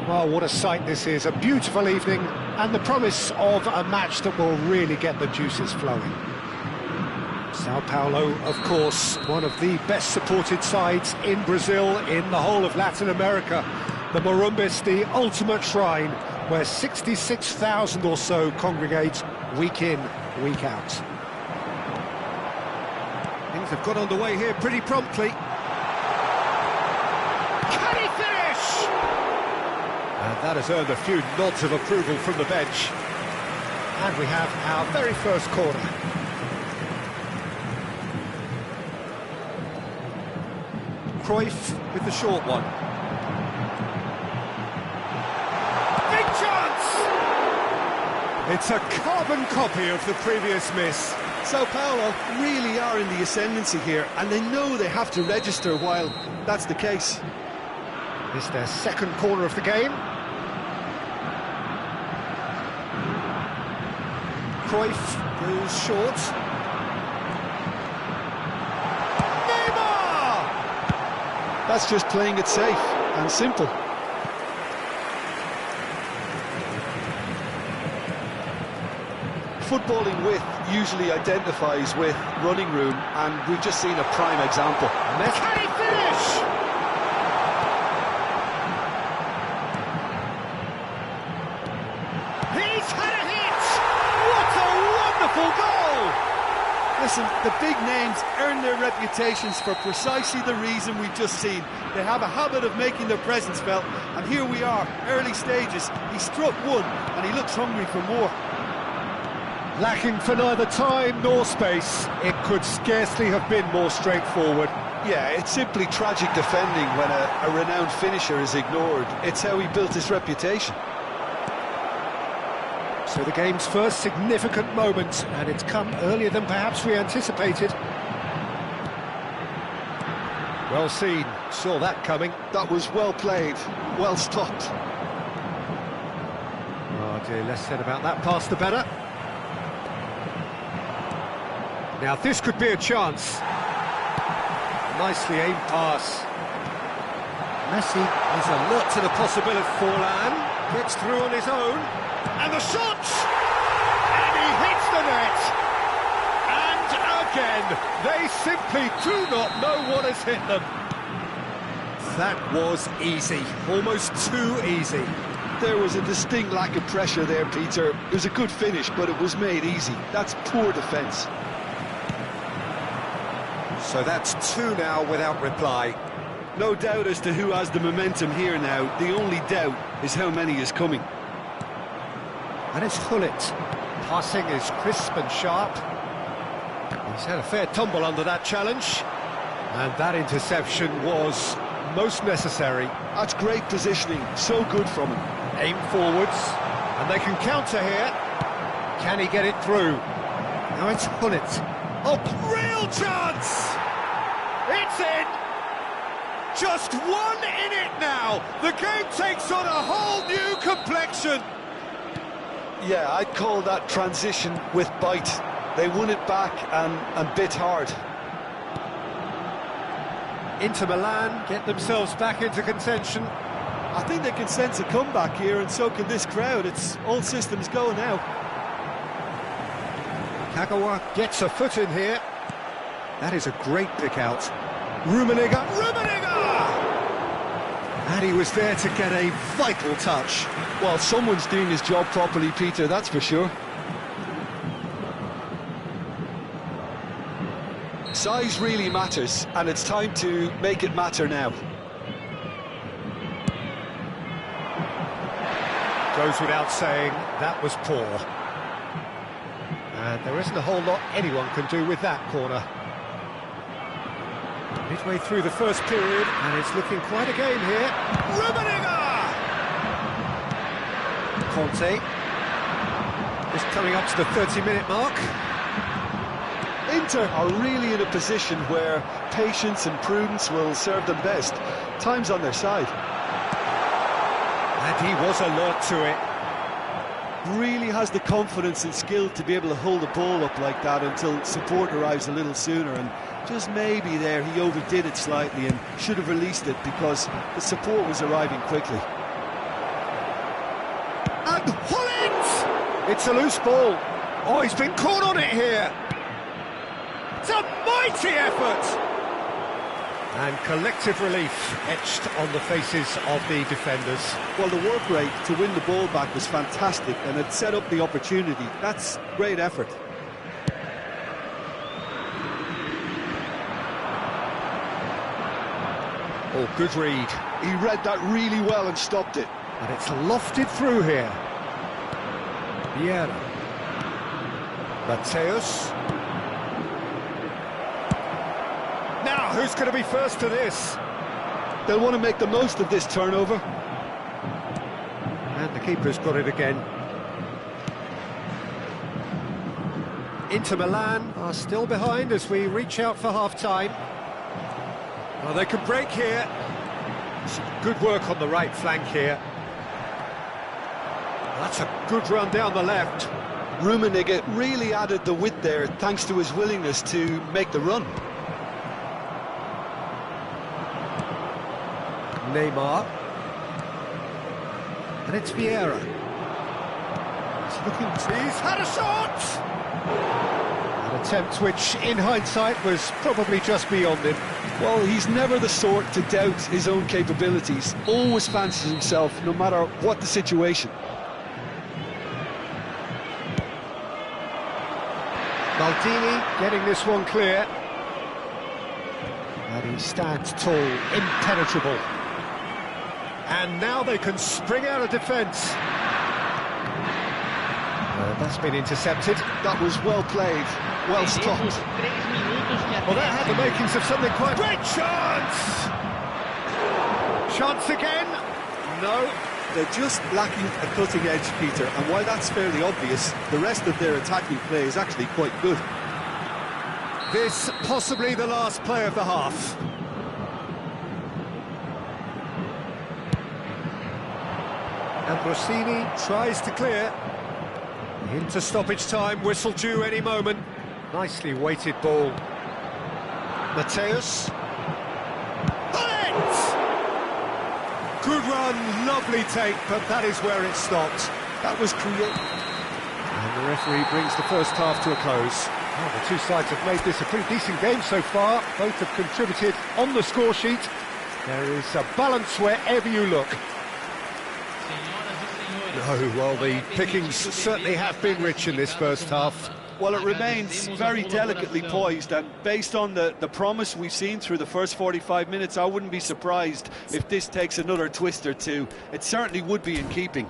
Well, what a sight this is, a beautiful evening and the promise of a match that will really get the juices flowing. Sao Paulo, of course, one of the best supported sides in Brazil, in the whole of Latin America. The Morumbis, the ultimate shrine, where 66,000 or so congregate week in, week out. Things have got underway here pretty promptly. Can he finish? And that has earned a few nods of approval from the bench. And we have our very first corner. Cruyff with the short one. Big chance! It's a carbon copy of the previous miss. Sao Paulo really are in the ascendancy here, and they know they have to register while that's the case. It's their second corner of the game. Cruyff goes short. Neymar! That's just playing it safe and simple. Footballing width usually identifies with running room, and we've just seen a prime example. Can he finish? He's had a hit! What a wonderful goal! Listen, the big names earn their reputations for precisely the reason we've just seen. They have a habit of making their presence felt, and here we are, early stages. He struck one, and he looks hungry for more. Lacking for neither time nor space, it could scarcely have been more straightforward. Yeah, it's simply tragic defending when a renowned finisher is ignored. It's how he built his reputation. So the game's first significant moment, and it's come earlier than perhaps we anticipated. Well seen, saw that coming. That was well played, well stopped. Oh dear, less said about that pass the better. Now this could be a chance. Nicely aimed pass. Messi is alert to the possibility. Forlan gets through on his own. And the shot! And he hits the net! And again, they simply do not know what has hit them. That was easy, almost too easy. There was a distinct lack of pressure there, Peter. It was a good finish, but it was made easy. That's poor defence. So that's two now without reply. No doubt as to who has the momentum here now. The only doubt is how many is coming. And it's Hullet. Passing is crisp and sharp. He's had a fair tumble under that challenge. And that interception was most necessary. That's great positioning, so good from him. Aim forwards, and they can counter here. Can he get it through? Now it's Hullet. Oh, real chance! It's in! Just one in it now! The game takes on a whole new complexion! Yeah, I'd call that transition with bite. They won it back and bit hard. Inter Milan get themselves back into contention. I think they can sense a comeback here, and so can this crowd. It's all systems go now. Kagawa gets a foot in here. That is a great pick out. Rummenigge! And he was there to get a vital touch. Well, someone's doing his job properly, Peter, that's for sure. Size really matters, and it's time to make it matter now. Goes without saying, that was poor. And there isn't a whole lot anyone can do with that corner. Midway through the first period, and it's looking quite a game here. Rummenigge! Conte. Just coming up to the 30-minute mark. Inter are really in a position where patience and prudence will serve them best. Time's on their side. And he was alert to it. Really has the confidence and skill to be able to hold the ball up like that until support arrives a little sooner, and just maybe there he overdid it slightly and should have released it because the support was arriving quickly. And Hullet! It's a loose ball. Oh, he's been caught on it here. It's a mighty effort! And collective relief etched on the faces of the defenders. Well, the work rate to win the ball back was fantastic, and it set up the opportunity. That's great effort. Oh, good read. He read that really well and stopped it. And it's lofted through here. Vieira. Mateus. Now, who's going to be first to this? They'll want to make the most of this turnover. And the keeper's got it again. Inter Milan are still behind as we reach out for half-time. Well, they can break here. Some good work on the right flank here. That's a good run down the left. Rummenigge really added the width there thanks to his willingness to make the run. Neymar. And it's Vieira. He's had a shot! An attempt which, in hindsight, was probably just beyond him. Well, he's never the sort to doubt his own capabilities. Always fancies himself, no matter what the situation. Maldini getting this one clear. And he stands tall, impenetrable. And now they can spring out of defence. That's been intercepted. That was well played, well stopped. Well, that had the makings of something quite... Great chance! Chance again? No. They're just lacking a cutting edge, Peter, and while that's fairly obvious, the rest of their attacking play is actually quite good. This possibly the last play of the half. And Rossini tries to clear. Into stoppage time, whistle due any moment. Nicely weighted ball. Mateus. Hullet! Good run, lovely take, but that is where it stopped. That was creative. And the referee brings the first half to a close. Well, the two sides have made this a pretty decent game so far. Both have contributed on the score sheet. There is a balance wherever you look. No, well, the pickings certainly have been rich in this first half. Well, it remains very delicately poised, and based on the promise we've seen through the first 45 minutes, I wouldn't be surprised if this takes another twist or two. It certainly would be in keeping.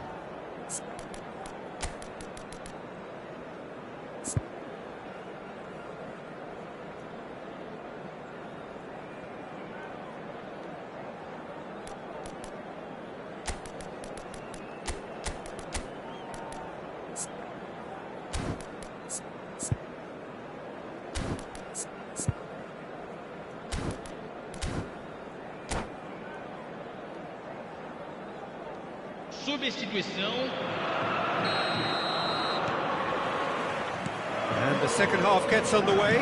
Substituição. And the second half gets underway.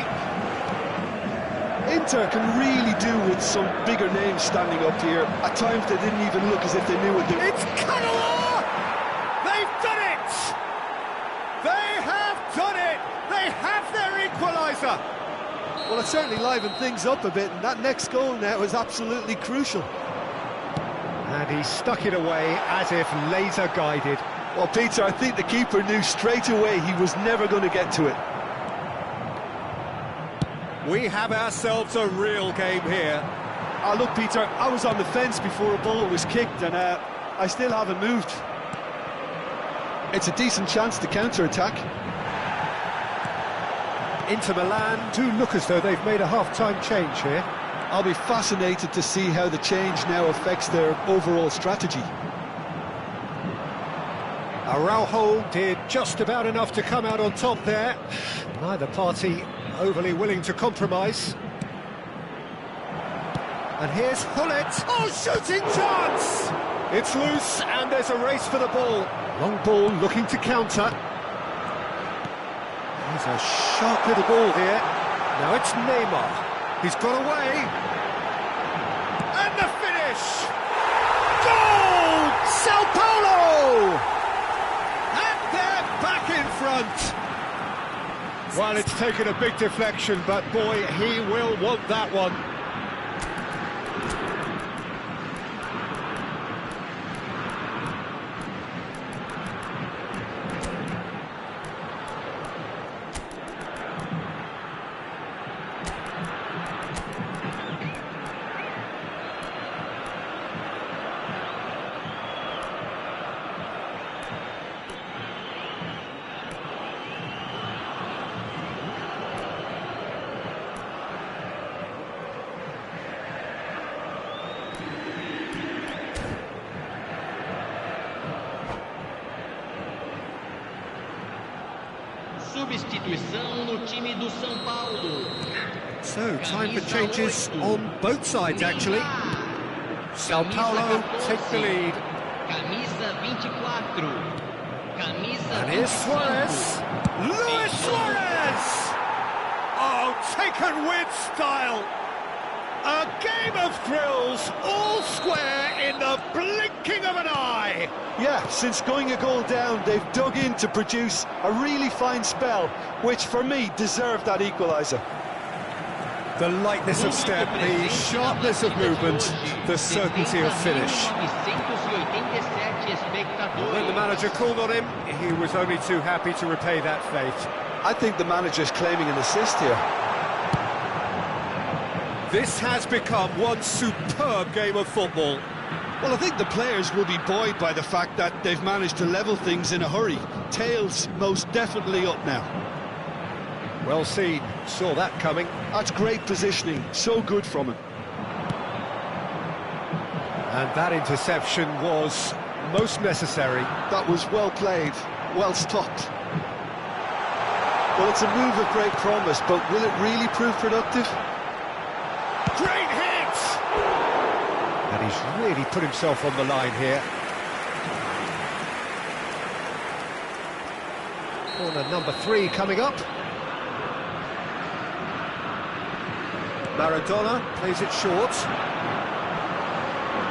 Inter can really do with some bigger names standing up here. At times they didn't even look as if they knew what they were. It's Cannella! They've done it! They have done it! They have their equaliser! Well, it certainly livened things up a bit, and that next goal now is absolutely crucial. And he stuck it away as if laser-guided. Well, Peter, I think the keeper knew straight away he was never going to get to it. We have ourselves a real game here. Look, Peter, I was on the fence before a ball was kicked, and I still haven't moved. It's a decent chance to counter-attack. Inter Milan do look as though they've made a half-time change here. I'll be fascinated to see how the change now affects their overall strategy. Araujo did just about enough to come out on top there. Neither party overly willing to compromise. And here's Hullet. Oh, shooting chance! It's loose and there's a race for the ball. Long ball looking to counter. He's a sharp little ball here. Now it's Neymar. He's got away. And the finish! Goal! Sao Paulo! And they're back in front. Well, it's taken a big deflection, but boy, he will want that one. Substituição no time do São Paulo. So, time for changes on both sides, actually. Sao Paulo take the lead. Camisa 24. Camisa And here's Suarez. Luis Suarez! Oh, taken with style. A game of thrills, all square in the blinking of an eye. Yeah, since going a goal down, they've dug in to produce a really fine spell, which for me deserved that equaliser. The lightness of step, the sharpness of movement, the certainty of finish. When the manager called on him, he was only too happy to repay that faith. I think the manager's claiming an assist here. This has become one superb game of football. Well, I think the players will be buoyed by the fact that they've managed to level things in a hurry. Tails most definitely up now. Well seen, saw that coming. That's great positioning, so good from him. And that interception was most necessary. That was well played, well stopped. Well, it's a move of great promise, but will it really prove productive? Great hit! And he's really put himself on the line here. Corner number 3 coming up. Maradona plays it short.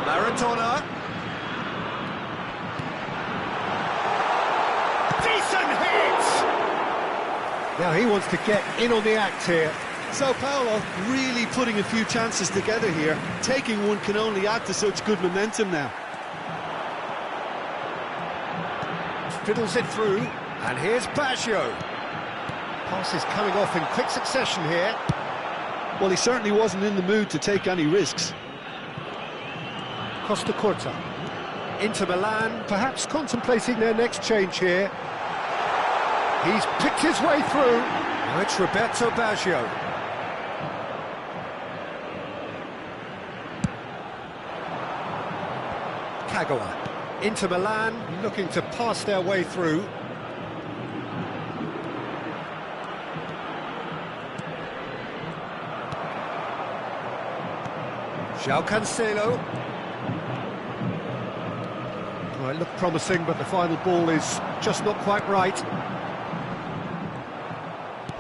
Maradona. Decent hit! Now he wants to get in on the act here. Sao Paulo really putting a few chances together here. Taking one can only add to such good momentum now. Fiddles it through, and here's Baggio. Passes coming off in quick succession here. Well, he certainly wasn't in the mood to take any risks. Costa Curta. Inter Milan, perhaps contemplating their next change here. He's picked his way through. Now it's Roberto Baggio. Kagawa. Inter Milan looking to pass their way through. João Cancelo. Well, it looked promising, but the final ball is just not quite right.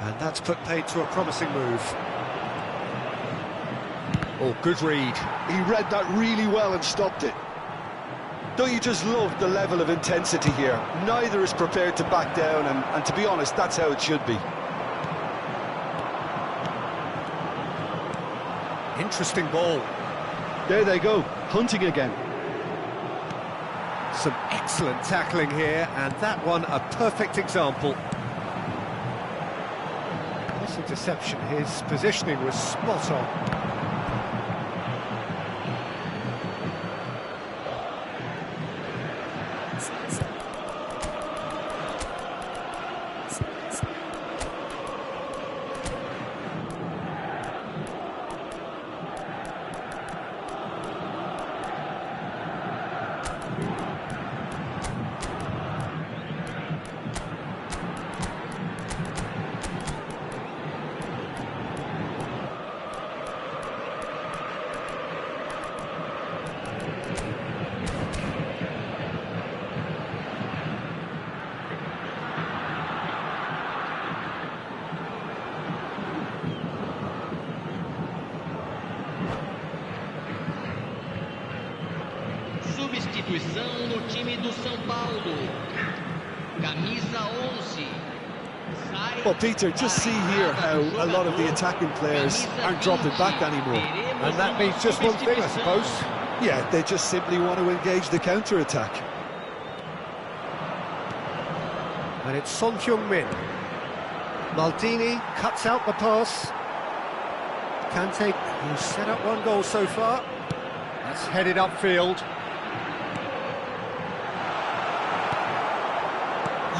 And that's put paid to a promising move. Oh, good read. He read that really well and stopped it. Don't you just love the level of intensity here? Neither is prepared to back down, and to be honest, that's how it should be. Interesting ball. There they go, hunting again. Some excellent tackling here, and that one a perfect example. interception. His positioning was spot on. Substituição no time do São Paulo. Camisa 11. Well, Peter, just see here how a lot of the attacking players aren't dropping back anymore. And that means just one thing, I suppose. Yeah, they just simply want to engage the counter-attack. And it's Son Heung-min. Maldini cuts out the pass. Kante, who's set up one goal so far. That's headed upfield.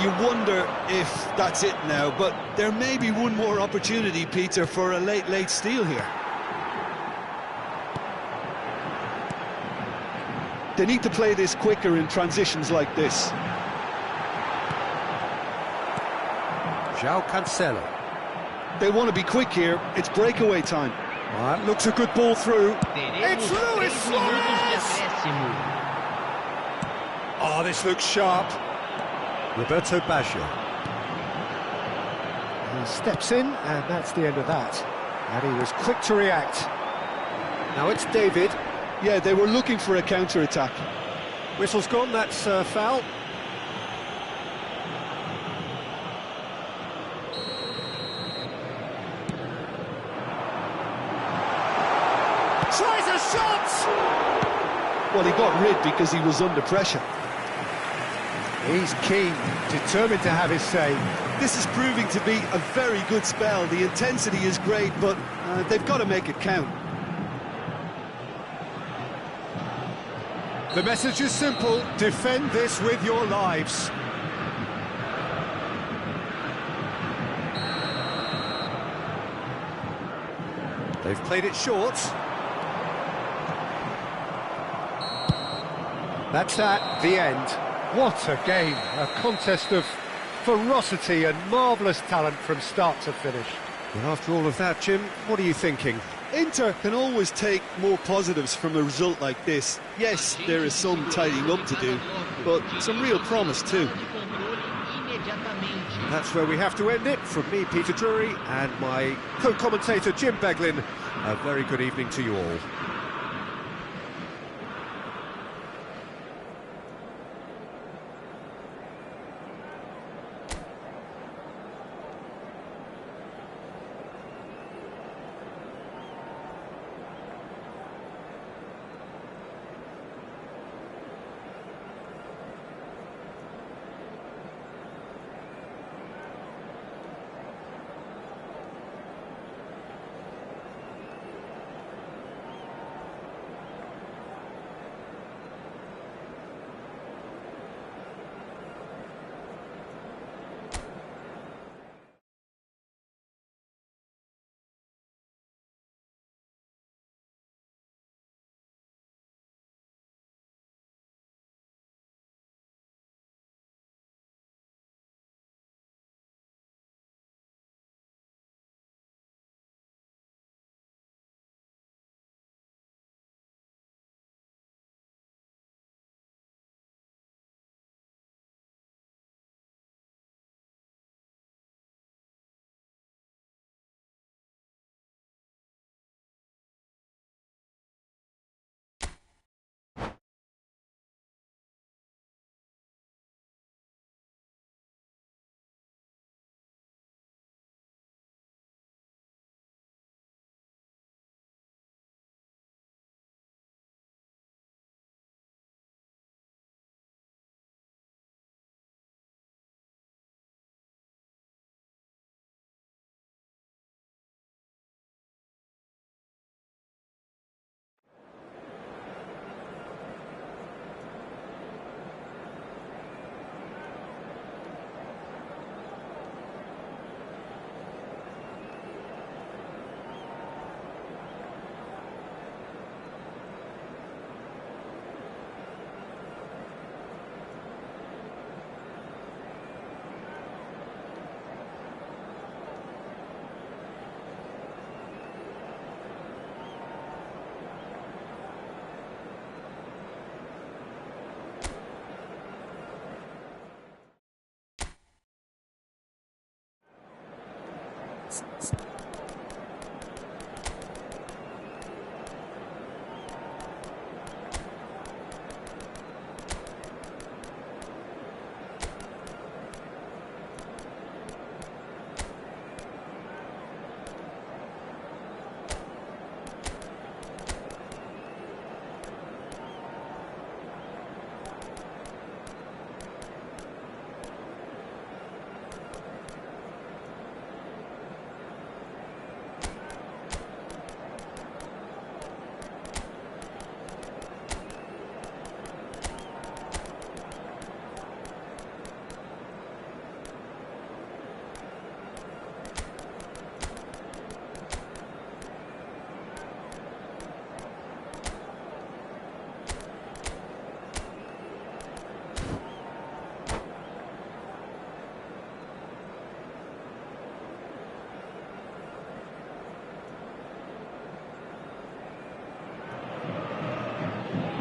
You wonder if that's it now, but there may be one more opportunity, Peter, for a late steal here. They need to play this quicker in transitions like this. João Cancelo. They want to be quick here. It's breakaway time. That looks a good ball through. It's Luis Suarez! Oh, this looks sharp. Roberto Baggio. He steps in, and that's the end of that. And he was quick to react. Now it's David. Yeah, they were looking for a counter-attack. Whistle's gone, that's foul. Tries a shot! Well, he got rid because he was under pressure. He's keen, determined to have his say. This is proving to be a very good spell. The intensity is great, but they've got to make it count. The message is simple: defend this with your lives. They've played it short. That's that, the end. What a game, a contest of ferocity and marvellous talent from start to finish. And after all of that, Jim, what are you thinking? Inter can always take more positives from a result like this. Yes, there is some tidying up to do, but some real promise too. That's where we have to end it. From me, Peter Drury, and my co-commentator, Jim Beglin, a very good evening to you all.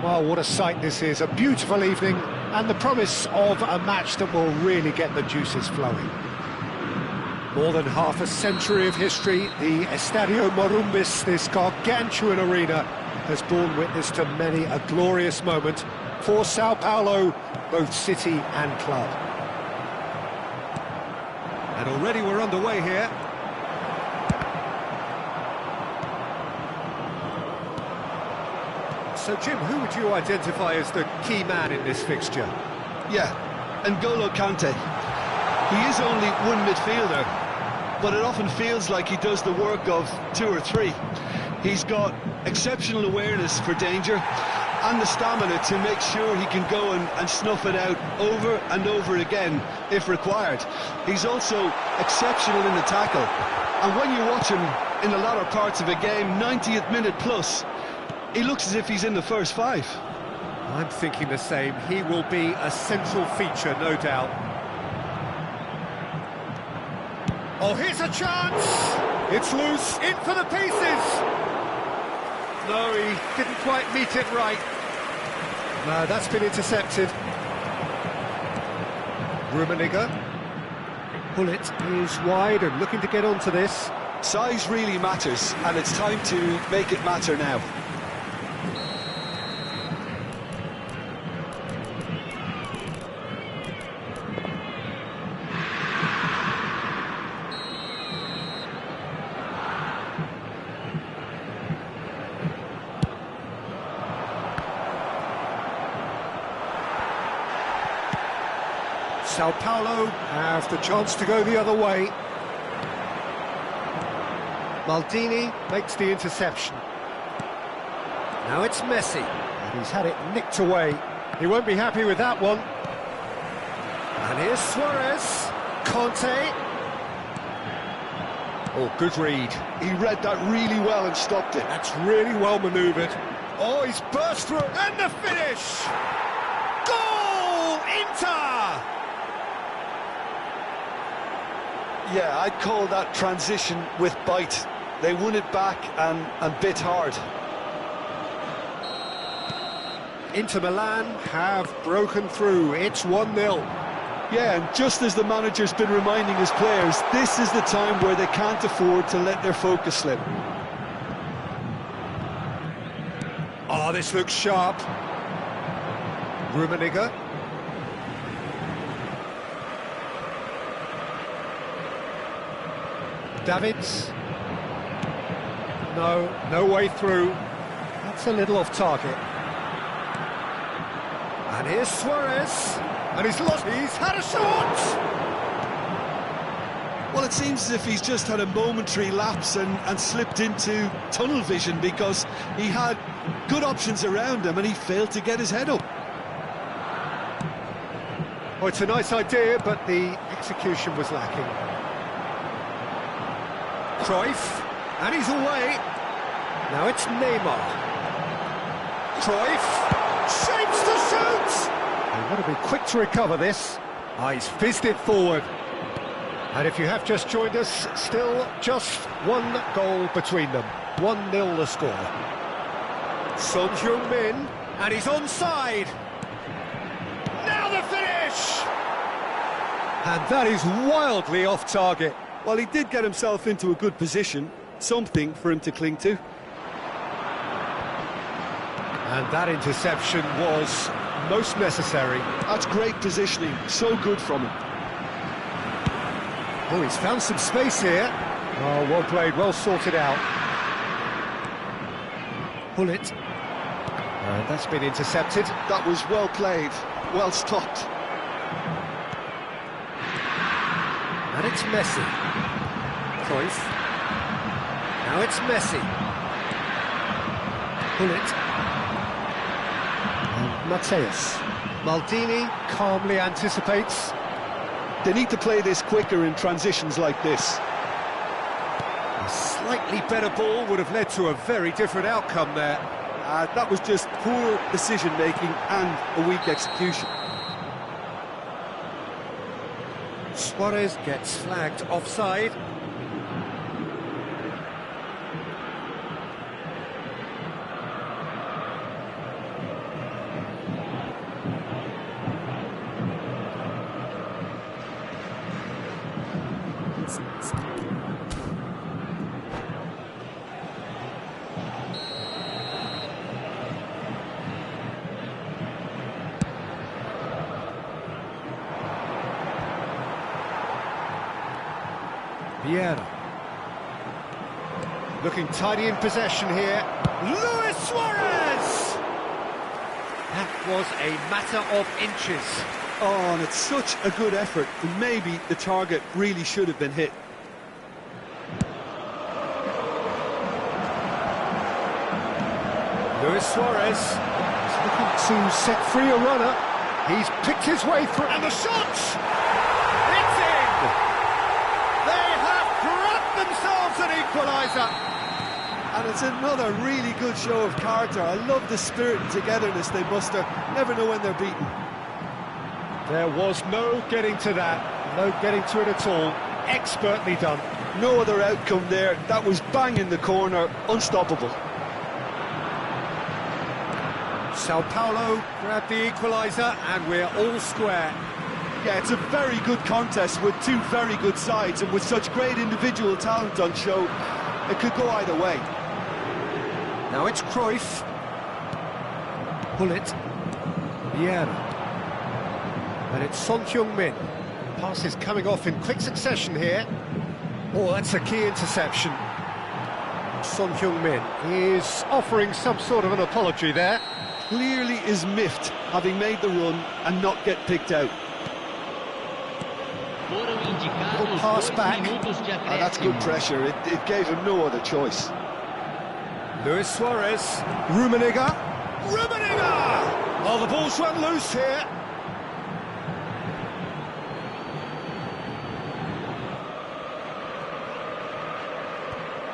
Well, what a sight this is, a beautiful evening and the promise of a match that will really get the juices flowing. More than half a century of history, the Estadio Morumbis, this gargantuan arena, has borne witness to many a glorious moment for Sao Paulo, both city and club. And already we're underway here. So, Jim, who would you identify as the key man in this fixture? Yeah, N'Golo Kante. He is only one midfielder, but it often feels like he does the work of two or three. He's got exceptional awareness for danger and the stamina to make sure he can go and snuff it out over and over again if required. He's also exceptional in the tackle, and when you watch him in the latter parts of a game, 90th minute plus, he looks as if he's in the first five. I'm thinking the same. He will be a central feature, no doubt. Oh, here's a chance! It's loose, in for the pieces! No, he didn't quite meet it right. No, that's been intercepted. Rummenigge. Bullet is wide and looking to get onto this. Size really matters, and it's time to make it matter now. Sao Paulo have the chance to go the other way. Maldini makes the interception. Now it's Messi, and he's had it nicked away. He won't be happy with that one. And here's Suarez. Conte. Oh, good read. He read that really well and stopped it. That's really well manoeuvred. Oh, he's burst through, and the finish! Goal! Inter! Yeah, I'd call that transition with bite. They won it back and bit hard. Inter Milan have broken through. It's 1-0. Yeah, and just as the manager's been reminding his players, this is the time where they can't afford to let their focus slip. Oh, this looks sharp. Rummenigge. Davids. No way through. That's a little off target. And here's Suarez. And he's had a shot! Well, it seems as if he's just had a momentary lapse and slipped into tunnel vision, because he had good options around him and he failed to get his head up. Oh, it's a nice idea, but the execution was lacking. Cruyff, and he's away. Now it's Neymar. Cruyff, shapes to shoot! They've got to be quick to recover this. Ah, he's fizzed it forward. And if you have just joined us, still just one goal between them. 1-0 the score. Son Heung-min, and he's onside. Now the finish! And that is wildly off target. Well, he did get himself into a good position, something for him to cling to. And that interception was most necessary. That's great positioning, so good from him. Oh, he's found some space here. Oh, well played, well sorted out. Pull it. And that's been intercepted. That was well played, well stopped. And it's Messi. Cruyff. Now it's Messi. Pull it. And Mateus. Maldini calmly anticipates. They need to play this quicker in transitions like this. A slightly better ball would have led to a very different outcome there. That was just poor decision-making and a weak execution. Suarez gets flagged offside. Vieira. Looking tidy in possession here. Luis Suarez! That was a matter of inches. Oh, and it's such a good effort, and maybe the target really should have been hit. Luis Suarez is looking to set free a runner. He's picked his way through, and the shot! It's in! They have brought themselves an equaliser. And it's another really good show of character. I love the spirit and togetherness they muster. Never know when they're beaten. There was no getting to that, no getting to it at all. Expertly done. No other outcome there. That was bang in the corner, unstoppable. Sao Paulo grabbed the equaliser, and we're all square. Yeah, it's a very good contest with two very good sides, and with such great individual talent on show, it could go either way. Now it's Cruyff. Pull it. Vieira. And it's Son Heung-min. Pass is coming off in quick succession here. Oh, that's a key interception. Son Heung-min is offering some sort of an apology there. Clearly is miffed, having made the run and not get picked out. Little pass back. That's good pressure. It gave him no other choice. Luis Suarez. Rummenigge. Rummenigge! Oh, the ball's run loose here.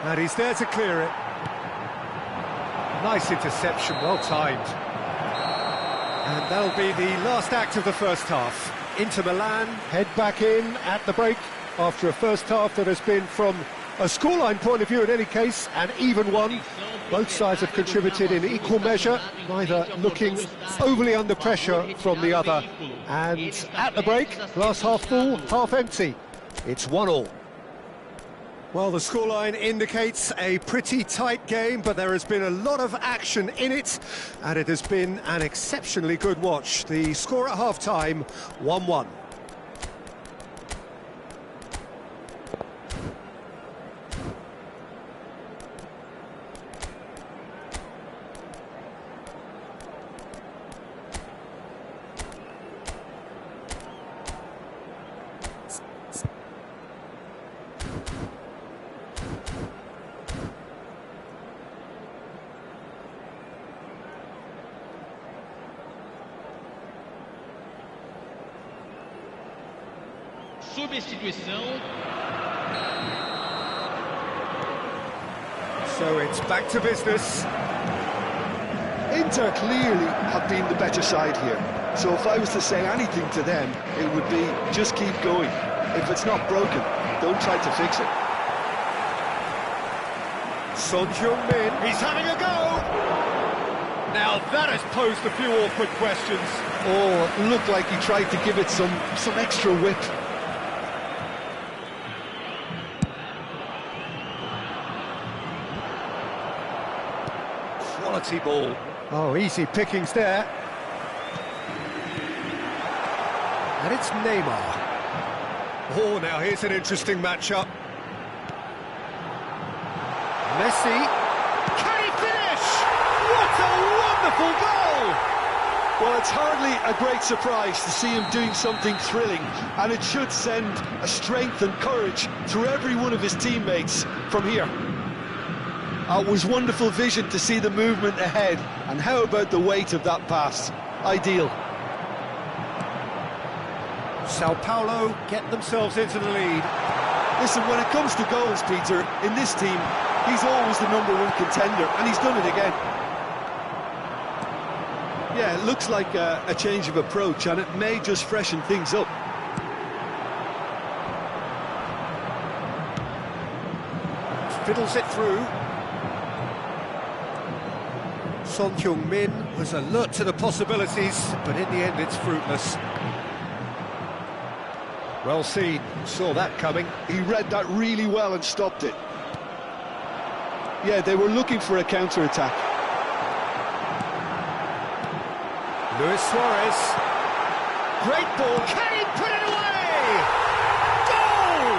And he's there to clear it. Nice interception, well timed. And that'll be the last act of the first half. Inter Milan head back in at the break after a first half that has been, from a scoreline point of view in any case, an even one. Both sides have contributed in equal measure, neither looking overly under pressure from the other. And at the break, glass half full, half empty. It's 1-1. Well, the scoreline indicates a pretty tight game, but there has been a lot of action in it, and it has been an exceptionally good watch. The score at half-time, 1-1. Substituição. So it's back to business. Inter clearly have been the better side here. So if I was to say anything to them, it would be just keep going. If it's not broken, don't try to fix it. Son Heung-min, he's having a go! Now that has posed a few awkward questions. Oh, it looked like he tried to give it some extra whip. quality ball. Oh, easy pickings there. And it's Neymar. Oh, now here's an interesting matchup. Messi. Can he finish? What a wonderful goal! Well, it's hardly a great surprise to see him doing something thrilling, and it should send a strength and courage through every one of his teammates from here. It was wonderful vision to see the movement ahead, and how about the weight of that pass? Ideal. Sao Paulo get themselves into the lead. Listen, when it comes to goals, Peter, in this team, he's always the #1 contender, and he's done it again. Yeah, it looks like a change of approach, and it may just freshen things up. Fiddles it through. Son Heung-min was alert to the possibilities, but in the end it's fruitless. Well seen, saw that coming. He read that really well and stopped it. Yeah, they were looking for a counter-attack. Luis Suarez. Great ball, can he put it away? Goal!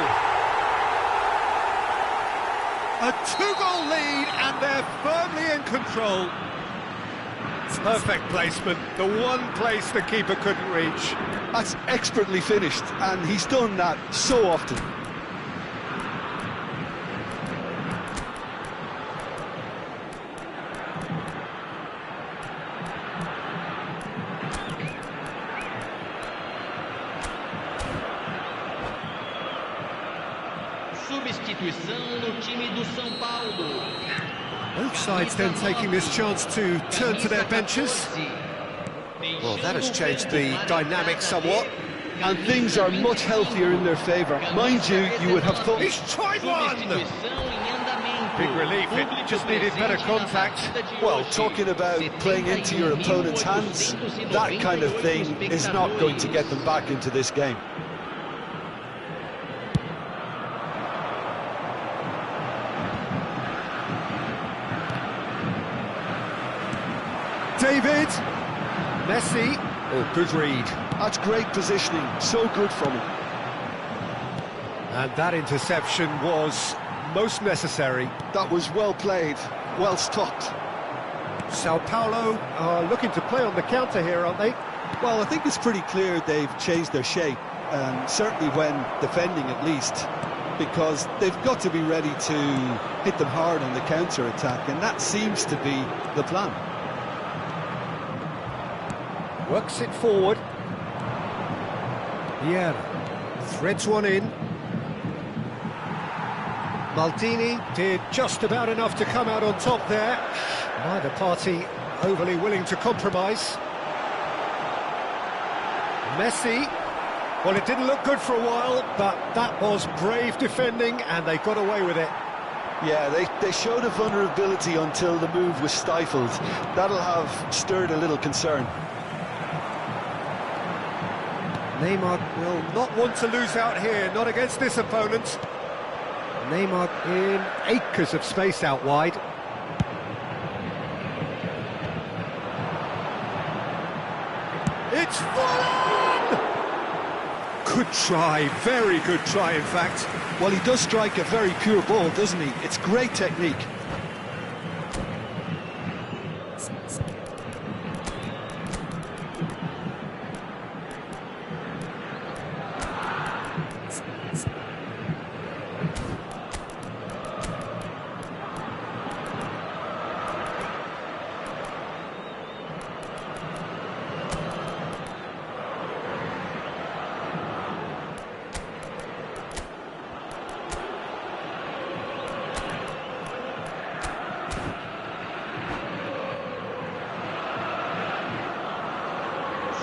A 2-goal lead and they're firmly in control. Perfect placement, the one place the keeper couldn't reach. That's expertly finished, and he's done that so often. Substituição no time do São Paulo. Both sides then taking this chance to turn to their benches. Well, that has changed the dynamic somewhat. And things are much healthier in their favour. Mind you, you would have thought... He's tried one! Big relief, it just needed better contact. Well, talking about playing into your opponent's hands, that kind of thing is not going to get them back into this game. David, Messi, oh, good read. That's great positioning, so good from him. And that interception was most necessary. That was well played, well stopped. Sao Paulo are looking to play on the counter here, aren't they? Well, I think it's pretty clear they've changed their shape, certainly when defending at least, because they've got to be ready to hit them hard on the counter-attack, and that seems to be the plan. Works it forward. Vieira threads one in. Maldini did just about enough to come out on top there. Neither party overly willing to compromise. Messi. Well, it didn't look good for a while, but that was brave defending, and they got away with it. Yeah, they showed a vulnerability until the move was stifled. That'll have stirred a little concern. Neymar will not want to lose out here, not against this opponent. Neymar in acres of space out wide. It's full on! Good try, very good try in fact. Well, he does strike a very pure ball, doesn't he? It's great technique.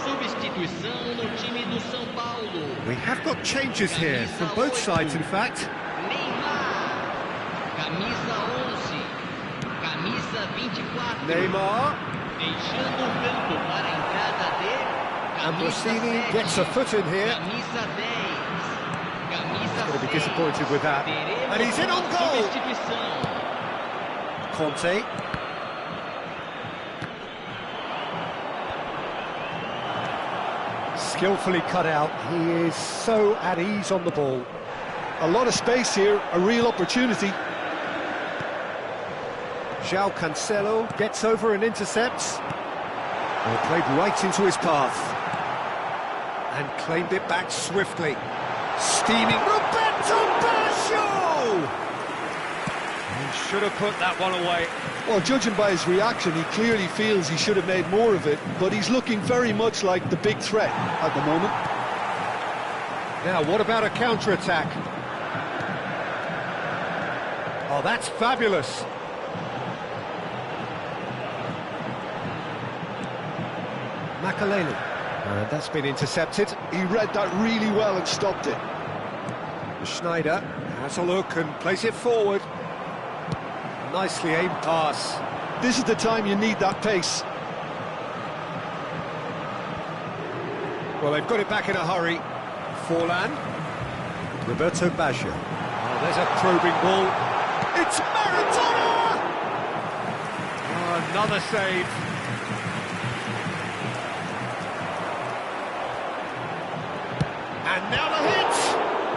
Substituição no time do São Paulo. We have got changes here from both sides, in fact. Neymar, camisa 11, camisa 24. Neymar, Deixando o campo para a entrada de and camisa Rossini 7, gets a foot in here. camisa 10, camisa Going to be 6. disappointed with that. Teremos And he's in on uma goal. substituição. Conte. Skillfully cut out. He is so at ease on the ball. A lot of space here, a real opportunity. João Cancelo gets over and intercepts. Well, played right into his path. And claimed it back swiftly. Steaming Roberto Baggio! He should have put that one away. Well, judging by his reaction, he clearly feels he should have made more of it, but he's looking very much like the big threat at the moment. Now, what about a counter-attack? Oh, that's fabulous. Makaleli. And that's been intercepted. He read that really well and stopped it. Schneider has a look and plays it forward. Nicely aimed pass. This is the time you need that pace. Well, they've got it back in a hurry. Forlan. Roberto Baggio. Oh, there's a probing ball. It's Maradona! Oh, another save. And now the hit!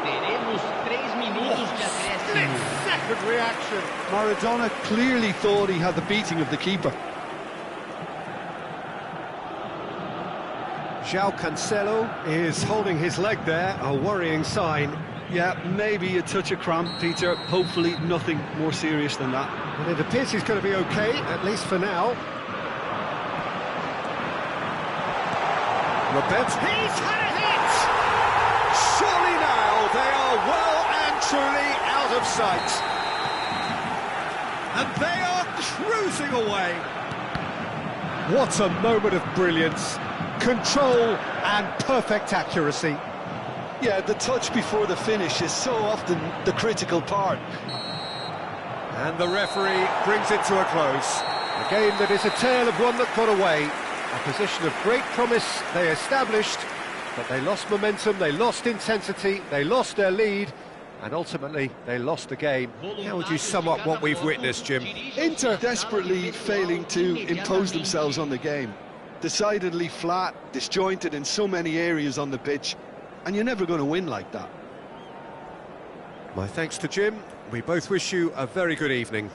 Teremos 3 minutos de acréscimo. Split-second reaction. Maradona clearly thought he had the beating of the keeper. João Cancelo is holding his leg there, a worrying sign. Yeah, maybe a touch of cramp, Peter. Hopefully nothing more serious than that. And it appears he's going to be okay, at least for now. Roberto. He's had a hit! Surely now they are well and truly out of sight. And they are cruising away. What a moment of brilliance. Control and perfect accuracy. Yeah, the touch before the finish is so often the critical part. And the referee brings it to a close. A game that is a tale of one that got away. A position of great promise they established, but they lost momentum, they lost intensity, they lost their lead, and ultimately they lost the game. How would you sum up what we've witnessed, Jim? Inter desperately failing to impose themselves on the game. Decidedly flat, disjointed in so many areas on the pitch, and you're never going to win like that. My thanks to Jim. We both wish you a very good evening.